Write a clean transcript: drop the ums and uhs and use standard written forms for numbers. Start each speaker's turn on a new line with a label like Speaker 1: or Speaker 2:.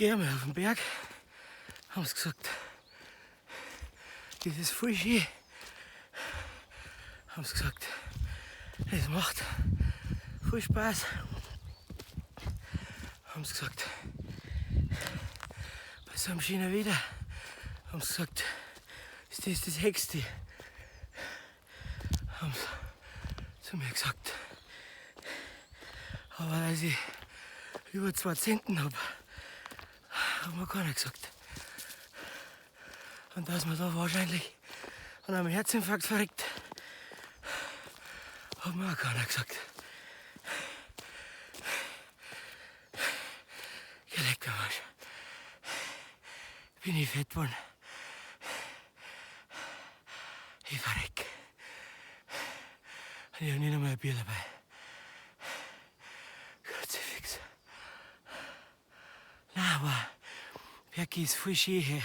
Speaker 1: gehen wir auf den Berg, haben sie gesagt, das ist voll schön. Haben sie gesagt, das macht voll Spaß. Haben sie gesagt, bei so einem schönen Wetter, haben sie gesagt, ist das Höchste. Haben sie zu mir gesagt. Aber als ich über 2 Zenten habe, hat mir keiner gesagt. Und dass man da wahrscheinlich an einem Herzinfarkt verreckt, hat mir auch keiner gesagt. Geleck am Arsch. Bin ich fett geworden. Ich verreck. Und ich habe nicht einmal ein Bier dabei. Kruzifix. Nein, aber Berg ist voll schön hier.